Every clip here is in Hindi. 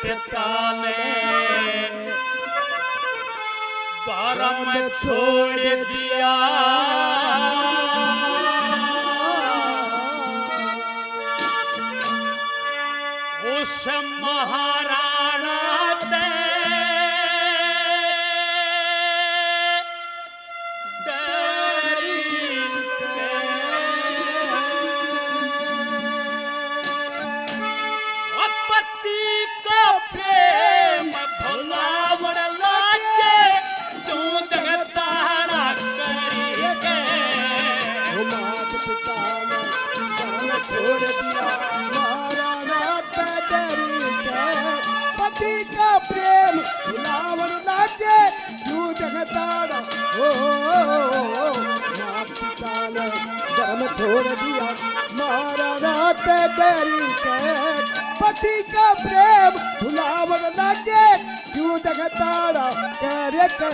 पिता ने धर्म छोड़ दिया, उस महाराणा ते छोड़ दिया महाराणा ते डरी के, पति का प्रेम भुलावन लागे क्यों जगताड़ा हो। माँ पिता ने धर्म छोड़ दिया महाराणा ते डरी के, पति का प्रेम भुलावन लागे क्यों जगताड़ा करे के।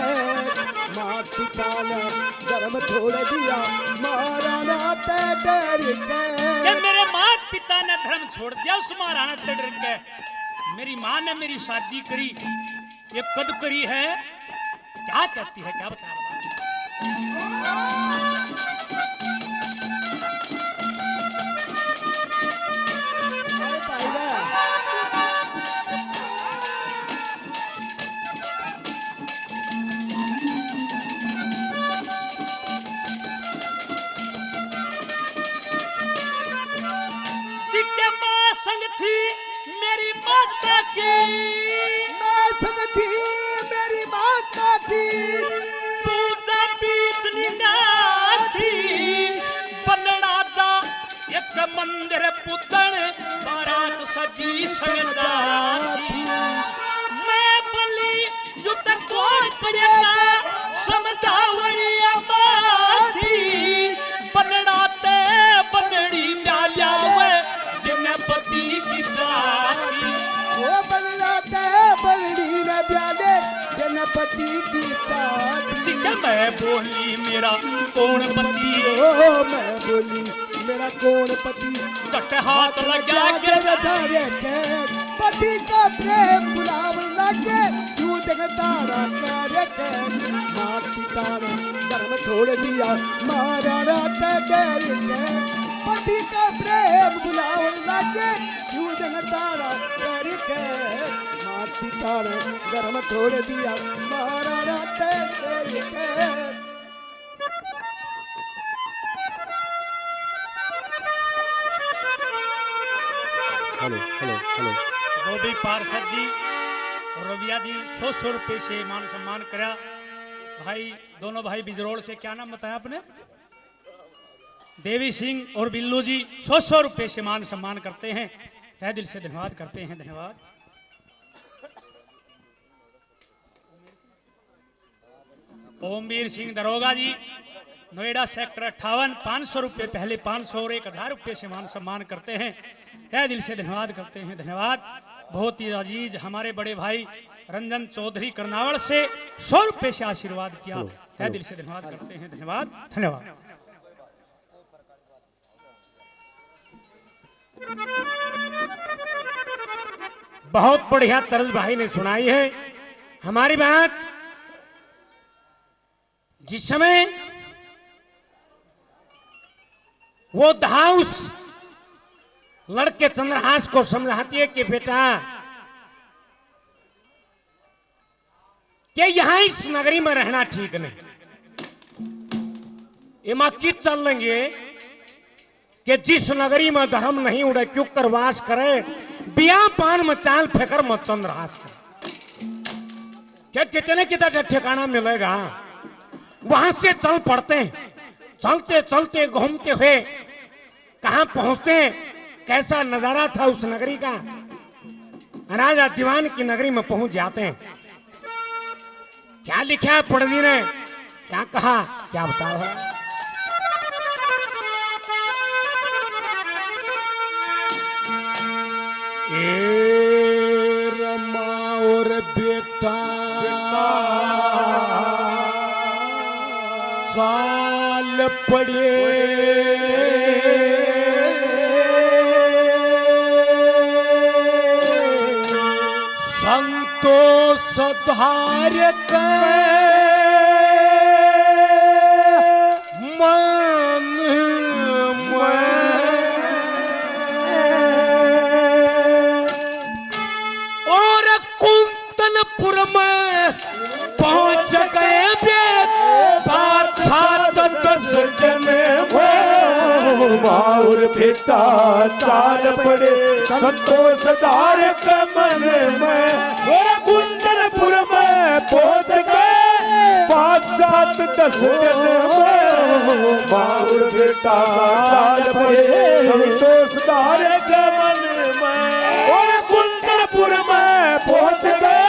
माँ पिता ने धर्म छोड़ दिया महाराणा ते डरी के। मेरे माँ पिता ने धर्म छोड़ दिया उस महाराणा ते डर के। मेरी माँ ने मेरी शादी करी, ये कद करी है, क्या कहती है, क्या बता रहा। संग थी मेरी माता की, मैं संग थी मेरी माता की, पूजा बीच निंदा थी, बनड़ा जा एक मंदिर पुतन बारात सजी संग जाती। मैं बोली युद्ध कौन करेगा समझावरी अमाथी, बनड़ा ते बनड़ी डाल्या पति की चाची, वो बनलाते बरड़ी न ब्याले जनपति की चाची। मैं बोली मेरा कौन पति, ओ मैं बोली मेरा कौन पति, चट हाथ लगा गिरधारे के, पति का प्रेम बुलाव लगे क्यों जगतारा करे के। माँ पिता ने धर्म छोड़ दिया महाराणा ते डरी के, पति का प्रेम बुलाव लगे क्यों जगतारा करे के। माँ पिता ने धर्म छोड़ दिया महाराणा ते डरी के। Hello hello hello. वो भी पार्षद जी और रविया जी 100 रुपए से मान सम्मान करा। भाई दोनों भाई बिजरोड़ से, क्या नाम बताया आपने? देवी सिंह और बिल्लू जी 100 रुपए से मान सम्मान करते हैं, तहे दिल से धन्यवाद करते हैं, धन्यवाद। ओमवीर सिंह दरोगा जी नोएडा सेक्टर 58 500 रुपए, पहले 500 और 1000 रुपए से मान सम्मान करते हैं, तहे दिल से धन्यवाद करते हैं, धन्यवाद। बहुत ही अजीज हमारे बड़े भाई रंजन चौधरी करनावल से 100 रुपए से आशीर्वाद किया, तहे दिल से धन्यवाद करते हैं, धन्यवाद, धन्यवाद। बहुत बढ़िया तर्ज भाई ने सुनाई है हमारी बात। जिस समय वो धाउस लड़के चंद्रहास को समझाती है कि बेटा कि यहां इस नगरी में रहना ठीक नहीं, ये मक्की चल लेंगे कि जिस नगरी में धर्म नहीं उड़े क्यों कर वास करे, बिया पान में चाल फेकर मत चंद्रहास कर। क्या कितने कितना ठिकाना मिलेगा, वहां से चल पड़ते हैं। चलते चलते घूमते हुए कहां पहुंचते हैं, कैसा नजारा था उस नगरी का, राजा दीवान की नगरी में पहुंच जाते हैं। क्या लिखा है पढ़ी ने, क्या कहा, क्या बता रहा है? ए रमा और बेटा साल पड़े सुधार के मन में और कुंतनपुर में पहुंच गए बादशाह 10 जन और बेटा चाल पड़े संतोष धार के मन में और कुंदनपुर में पहुंच गए 5-7-10 दिन में और बेटा चाल पड़े संतोष धार के मन में और कुंदनपुर में पहुंच गए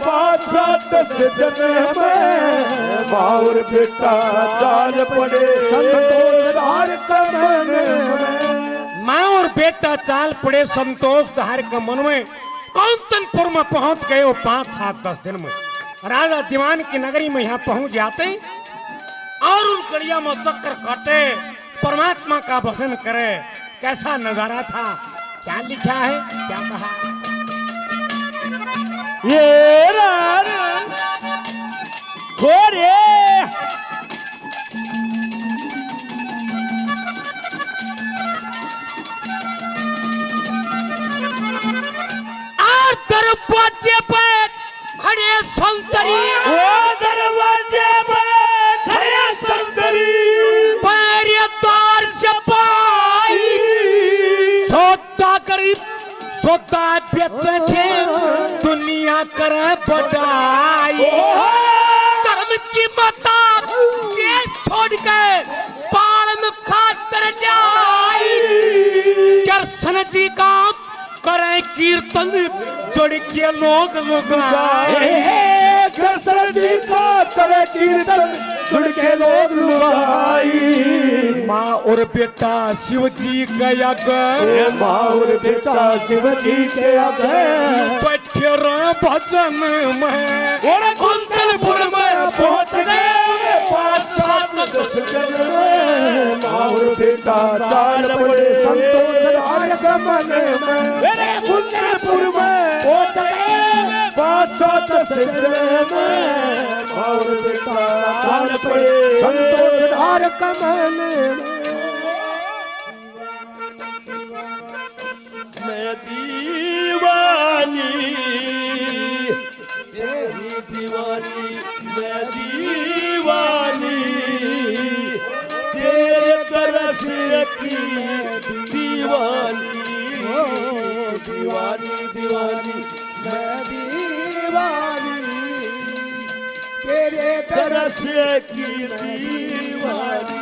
5-7-10 दिन में और बेटा चाल पड़े संतोष धार के मन में माँ और बेटा चाल पड़े संतोष धार के मन में कौंतनपुर में पहुंच गए वो 5-7-10 दिन में राजा दीवान की नगरी में यहाँ पहुंच जाते और उन कड़िया में चक्कर काटे परमात्मा का भजन करे। कैसा नजारा था, क्या लिखा है, क्या कहा। ये रार छोरे दरवाजे पर खड़े संतरी दरवाजे पर खड़े संतरी पैर तार से पाई सौदा करीब सौदा बेचे थे दुनिया करे बढ़ाई कर्म की मता के छोड़ के पाल में खातर जाई कृष्ण जी का करे कीर्तन जोड़ के लोग लुगाए कृष्ण जी का करे कीर्तन जुड़ के लोग लुगाई माँ और बेटा शिव जी गया गए माँ और बेटा शिव जी के आगे बैठे रहे भजन में और कुंतलपुर में पहुंच गए 5-7-10 दिन में माँ और बेटा चाल पड़े संतोष धार के मन में कुंतलपुर में पहुंच गए 5-7-10 दिन में माँ और बेटा चाल पड़े संतोष धार के मन में दीवानी तेरी दीवानी मैं दीवानी तेरे तरस की दीवानी दीवानी दीवानी मैं दीवानी तेरे तरस की दीवानी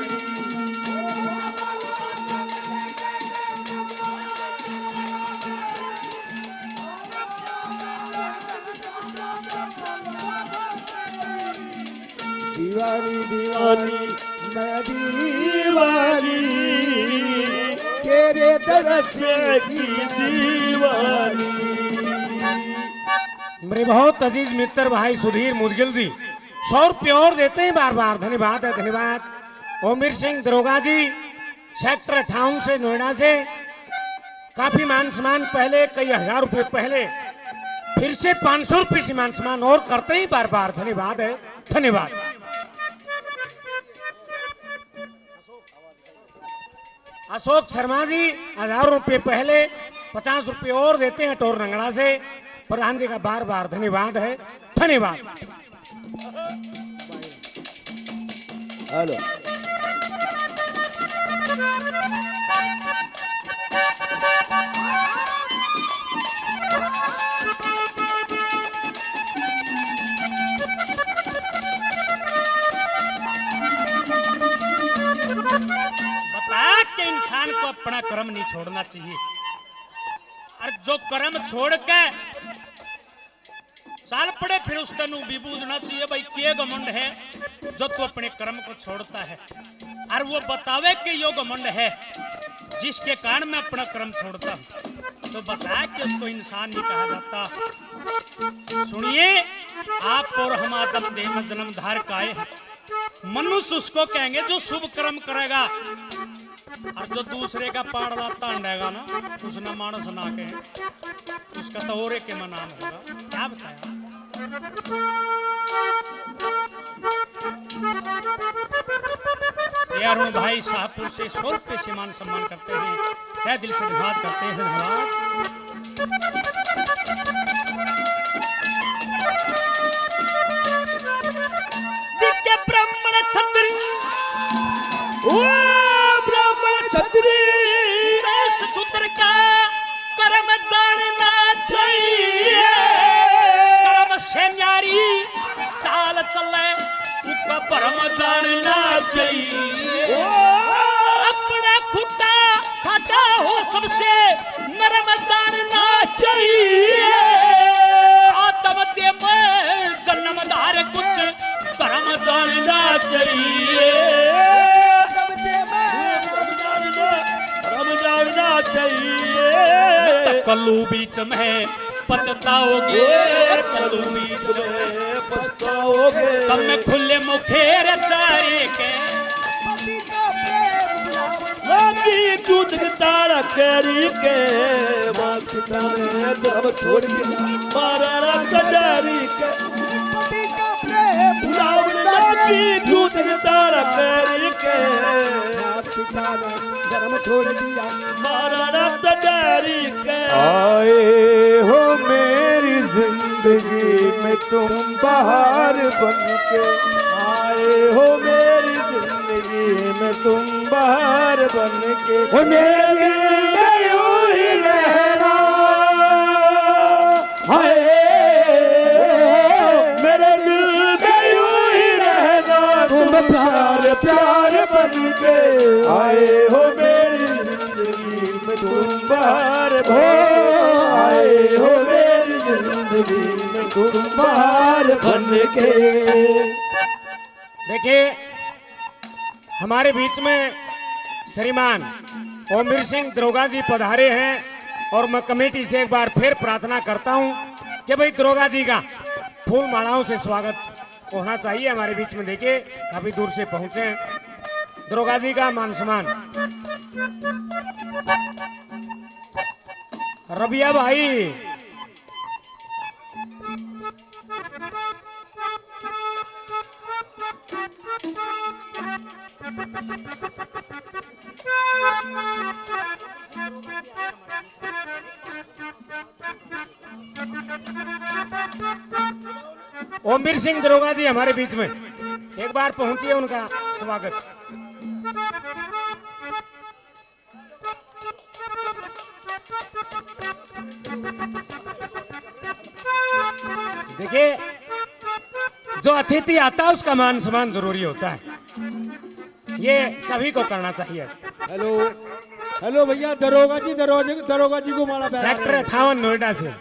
दीवानी दीवानी मैं दीवानी तेरे तरस की दीवानी। मेरे बहुत अजीज मित्र भाई सुधीर मुदगिल जी 100 रुपये और देते हैं बार बार, धन्यवाद है, धन्यवाद। ओमीर सिंह दरोगा जी सेक्टर 58 से नोएडा से काफी मान सम्मान पहले कई हजार रुपए पहले फिर से 500 रुपये से मान सम्मान और करते हैं बार बार, धन्यवाद है, धन्यवाद। अशोक शर्मा जी 1000 रुपये पहले 50 रुपये और देते हैं टोर रंगड़ा से, प्रधान जी का बार बार धन्यवाद है, धन्यवाद। हेलो बता के इंसान को अपना कर्म नहीं छोड़ना चाहिए, और जो कर्म छोड़ के साल पड़े फिर उस तनु भी बूझना चाहिए भाई के घमंड है जो तू अपने कर्म को छोड़ता है, और वो बतावे कि यो घमंड है जिसके कारण मैं अपना कर्म छोड़ता हूँ, तो बता कि उसको इंसान नहीं कहा जाता। सुनिए, आप और हम आदम देह में जन्म धार का आए हैं, मनुष्य उसको कहेंगे जो शुभ कर्म करेगा, और जो दूसरे का पाड़ लाता अंडेगा ना उसने मानस ना कहे, उसका तो और के नाम होगा। क्या बताया ये अरुण भाई शाहपुर से 100 रुपये से मान सम्मान करते हैं, तहे दिल से धन्यवाद करते हैं। धन्यवाद। दिव्य ब्राह्मण छत्र ओ ब्राह्मण छत्री देश शूद्र का कर्म जानना चाहिए, कर्म से न्यारी चाल चले उसका परम जानना चाहिए। अपना खुटा खाटा हो सबसे नरम जानना चाहिए। आत्म दे में जन्मदार कुछ कर्म जानना चाहिए। हम जानना चाहिए। कल्लू बीच में पछताओगे, कल्लू बीच में पछताओगे। तब में खुले मुखेर चारे के पति का प्रेम बुलावन लागी दूध तारा कैरी के माँ पिता ने धर्म छोड़ के मारा रात जारी के पति का प्रेम बुलावन लागी दूध तारा कैरी के माँ पिता ने धर्म छोड़ दिया। मारा रात जारी के। आए हो मेरी जिंदगी में तुम बहार बनके, आए हो मेरी जिंदगी में तुम बाहर बनके। हो मेरे दिल में यूं ही रहना। हाय मेरे दिल में यूं ही रहना तुम प्यार प्यार बनके। आए हो मेरी जिंदगी में तुम बाहर हो आए हो मेरी जिंदगी में तुम बहार बनके। देखिए हमारे बीच में श्रीमान ओमवीर सिंह दरोगा जी पधारे हैं और मैं कमेटी से एक बार फिर प्रार्थना करता हूं कि भाई दरोगा जी का फूल मालाओं से स्वागत होना चाहिए हमारे बीच में। देखिए काफी दूर से पहुंचे हैं, दरोगा जी का मान सम्मान। रबिया भाई ओमवीर सिंह दरोगा जी हमारे बीच में एक बार पहुंचिए, उनका स्वागत। देखिए जो अतिथि आता है उसका मान सम्मान जरूरी होता है, ये सभी को करना चाहिए। हेलो हेलो भैया दरोगा जी को माला सेक्टर 58 नोएडा से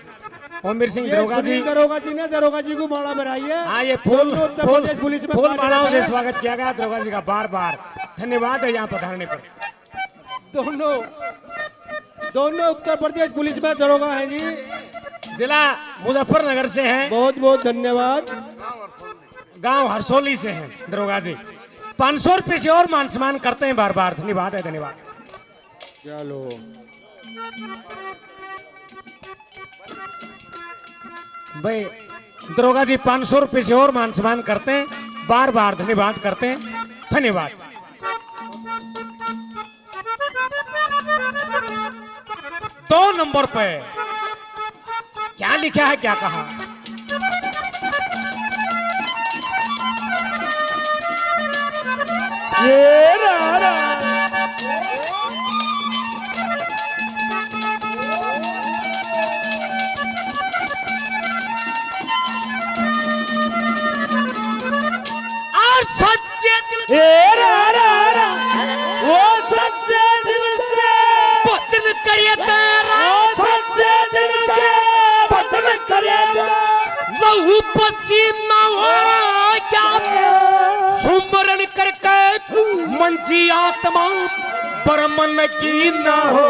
ओमवीर सिंह दरोगा जी, दरोगा जी को माला बनाइए। हाँ ये फूल उत्तर फूल प्रदेश पुलिस में फूल कार्यरत मालाओं से है। स्वागत किया गया दरोगा जी का। बार बार धन्यवाद है यहाँ पधारने पर। दोनों उत्तर प्रदेश पुलिस में दरोगा हैं जी। जिला मुजफ्फरनगर से हैं, बहुत बहुत धन्यवाद। गांव हरसोली से हैं दरोगा जी। 500 रुपये से और मान सम्मान करते हैं बार बार। धन्यवाद है, धन्यवाद। चलो भाई दरोगा जी 500 रुपये से और मान सम्मान करते हैं बार बार। धन्यवाद करते हैं, धन्यवाद। 2 नंबर पे क्या लिखा है, क्या कहा? ये रारा और सच्चे दिल ये रारा वो सच्चे दिल से वचन करिए तेरा, वो सच्चे दिल से वचन करे लहू पसीना हो क्या सुमरण करके मंजी आत्मा परमन की न हो।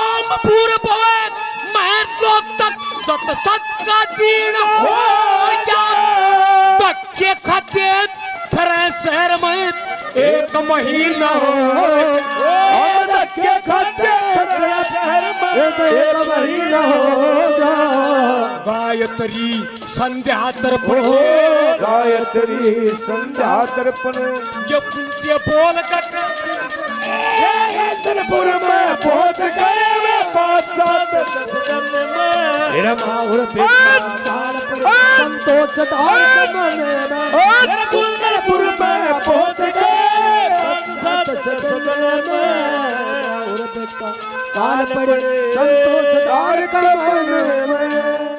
ओम पूर्व मैं लोक तक जत सत्का जीण हो क्या तक्के खाते खरे शहर में एक महीना हो। के खाते शहर में एक महीना होगा गायत्री संध्या तर्पण गायत्री संध्या तर्पण ये कुंती बोल कर इंद्रपुर में पहुंच गए वे 5-7 10 दिन में मेरा माहौल संतोष दार मन में इंद्रपुर में पहुंच गए 5-7 10 दिन में और बेटा काल पड़े संतोष दार का मन में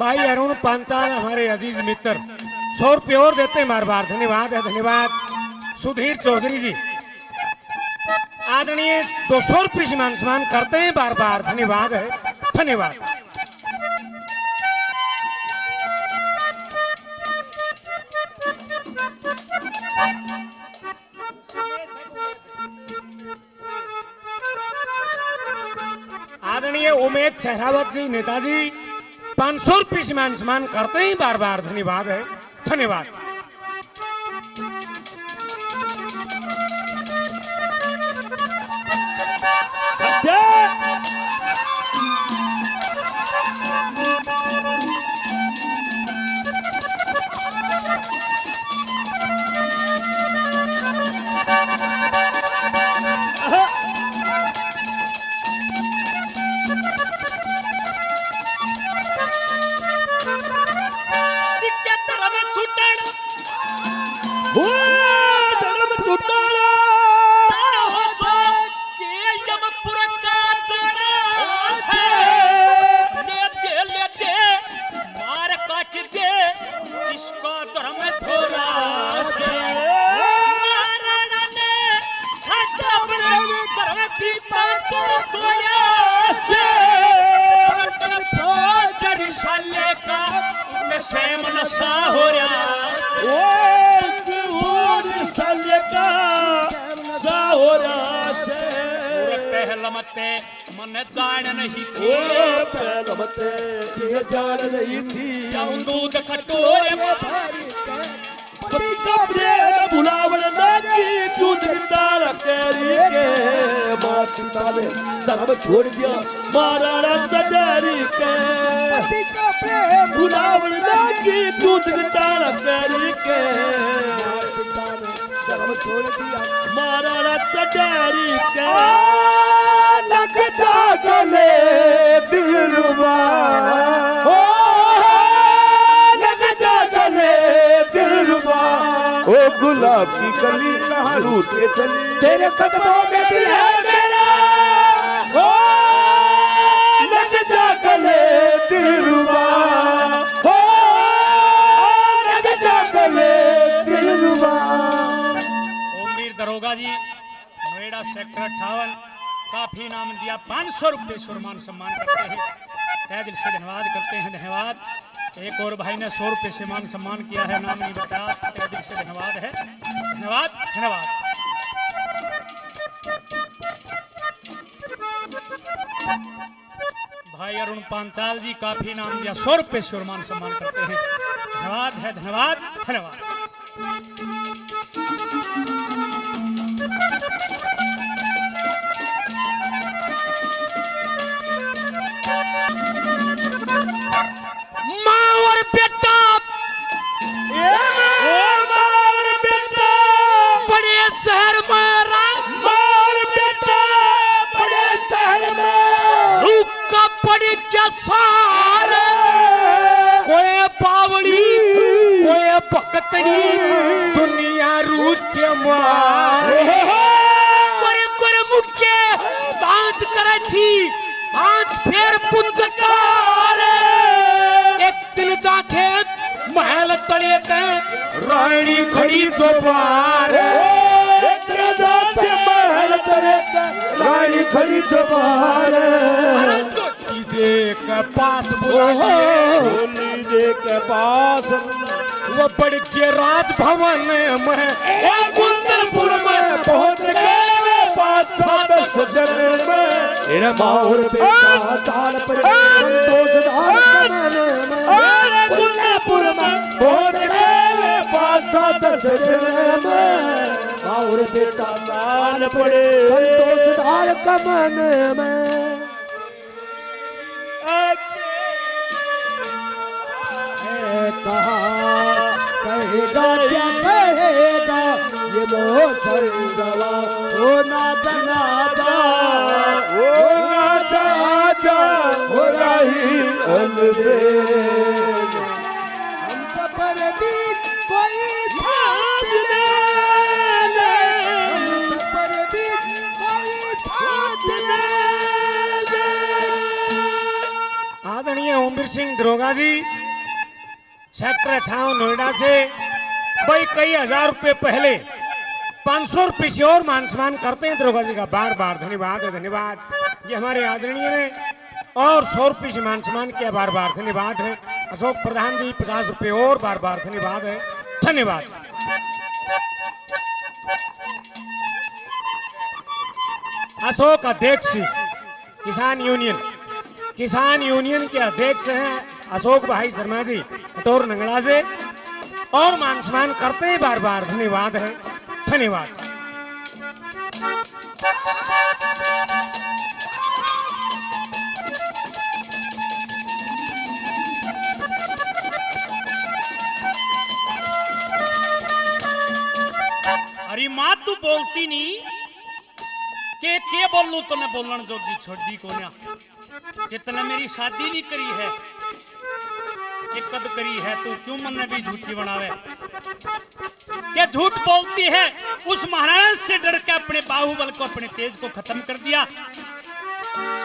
भाई अरुण पांचाल हमारे अजीज मित्र 100 रुपये और देते हैं बार बार धन्यवाद है धन्यवाद सुधीर चौधरी जी आदरणीय 200 रुपये सम्मान करते हैं बार बार धन्यवाद है धन्यवाद आदरणीय उमेद सहरावत जी नेताजी 500 रुपये सम्मान करते हैं बार बार धन्यवाद है धन्यवाद मन जान नहीं थी पहलमते ये जान नहीं थी दूध कटोरे पति का प्रेम भुलावन लागी दूध दार कैरी के मात पिता ने धर्म छोड़ दिया मारा रंग दारी के पति का प्रेम भुलावन लागी दूध दार कैरी के पिता ने धर्म छोड़ दिया मारा रंग दारी के लग जा गले दिलरुबा ओ लग जा गले दिलरुबा ओ गुलाब की कली कहाँ रूठ के चली तेरे कदमों में दिल है मेरा ओ लग जा गले दिलरुबा ओ लग जा गले दिलरुबा ओमवीर दरोगा जी नोएडा सेक्टर 58 काफी नाम दिया 500 रुपये सम्मान करते हैं तहे दिल से धन्यवाद करते हैं धन्यवाद एक और भाई ने 100 रुपये सम्मान किया है नाम नहीं बताया तहे दिल से धन्यवाद है धन्यवाद धन्यवाद भाई अरुण पांचाल जी काफी नाम दिया 100 रुपये सम्मान करते हैं धन्यवाद है धन्यवाद धन्यवाद माँ और बेटा बड़े शहर में रुक का पड़ी क्या सारे कोई बावड़ी कोई पकतड़ी दुनिया रूट के मारे कोरे मुख्य दांत करे थी हाथ फेर पुंजकार एक दिल जाके महल तले के रानी खड़ी चौबार महल तले रानी खड़ी चौबार देख पास बोली के पास वो बढ़ के राजभवन में कुंदनपुर में पहुंच गए 5-7 सजन में तेरा माहौर बेटा चाल पड़े संतोष दार अरे कुंदनपुर में पहुंच गए 5-7 सजन में माहौर बेटा चाल पड़े संतोष दार कमन में कहेगा क्या कहेगा ये मोसंगवा ओ नादा नादा ओ राजा हो रही अलबेल हम सफर भी कोई साथ ले ले हम सफर भी कोई साथ ले ले आदरणीय ओमवीर सिंह दरोगा जी सेक्टर 58 नोएडा से भाई कई हजार रुपए पहले 500 रुपए से और मान सम्मान करते हैं दरोगा जी का बार बार धन्यवाद है धन्यवाद। ये हमारे आदरणीय ने और 100 रुपए से मान सम्मान किया बार बार धन्यवाद है। अशोक प्रधान जी 50 रुपए और बार बार धन्यवाद है धन्यवाद। अशोक अध्यक्ष किसान यूनियन के अध्यक्ष हैं अशोक भाई शर्मा जी टोर नंगड़ा से और मान सम्मान करते हैं बार बार धन्यवाद है धन्यवाद। अरे माँ तू बोलती नहीं के बोलू तो मैं बोलन जोगी छोड़ दी को ना कितना मेरी शादी नहीं करी है ये कद करी है तू क्यों मन में भी झूठी बनावे क्या झूठ बोलती है। उस महाराज से डर के अपने बाहुबल को अपने तेज को खत्म कर दिया।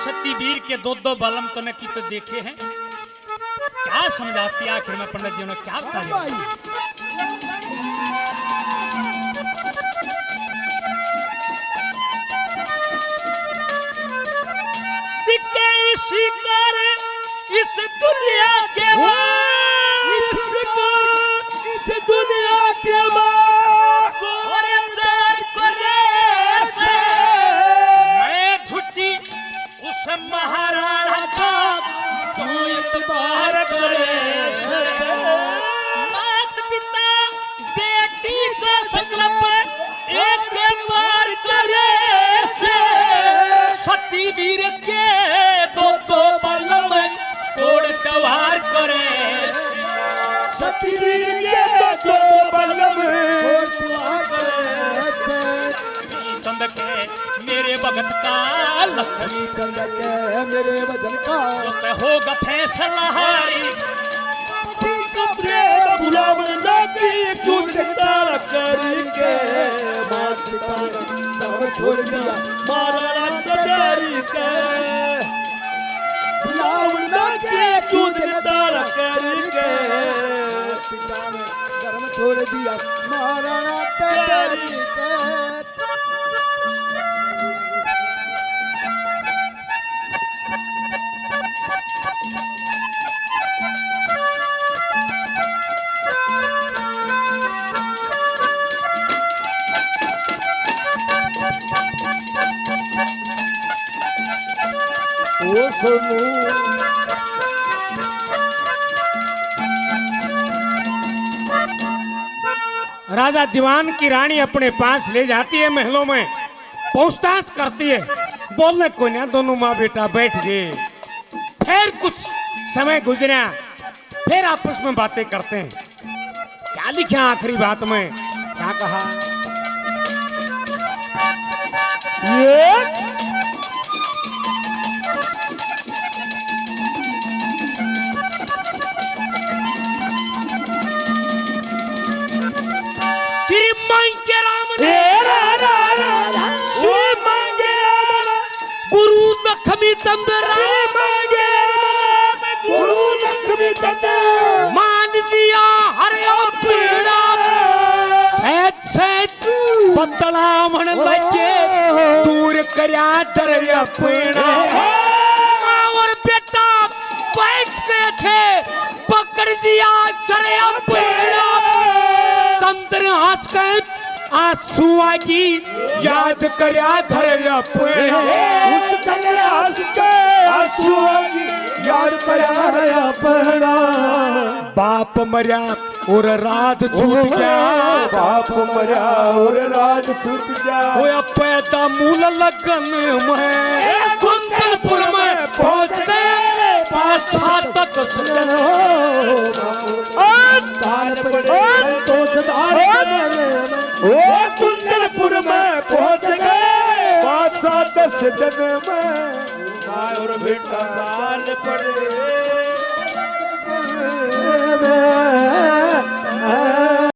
सती वीर के दो बलम तो न की तो देखे हैं क्या समझाती आखिर में पंडित जी ने क्या कहा। शिकार इस दुनिया के इस दुनिया के मैं झूठी उस महाराणा का क्यों इतबार करे मात पिता बेटी का संकल्प एक बार करे सती वीर के दो बलम तोड़ कवार करे सती वीर के दो बलम चंद के मेरे भगत का लखनी चंद के मेरे वजन का तो होगा फैसला हारी गुलाम लागी क्यों तारा करके मात पिता ने छोड़ दिया मारा तैयारी के गुलाम लागी क्यों तारा करके पिता ने धर्म छोड़ दिया महाराणा तैयारी के ओ सोनू राजा दीवान की रानी अपने पास ले जाती है महलों में पूछताछ करती है बोलने को ना दोनों माँ बेटा बैठ गए। फिर कुछ समय गुजरा फिर आपस में बातें करते हैं क्या लिखा आखिरी बात में क्या कहा ये श्री मांगे राम ने श्री मांगे राम गुरु लक्ष्मी चंद्र गुरु लक्ष्मी चंद्र मान दिया हरे पीड़ा सैत सैत बदला मन लगे दूर करया डर पीड़ा और बेटा बैठ गए थे पकड़ दिया सरे पीड़ा आंसू की याद करया घर अपना उस संग्रास के आंसू याद करया अपना बाप मरिया और राज छूट गया बाप मरा और राज छूट गया वो पैदा मूल लगन में कुंदनपुर में पहुंच गए 5-7 तक ताल पड़े ओ कुंदनपुर में पहुंच गए 5-7 दिन में और बेटा ताल पड़े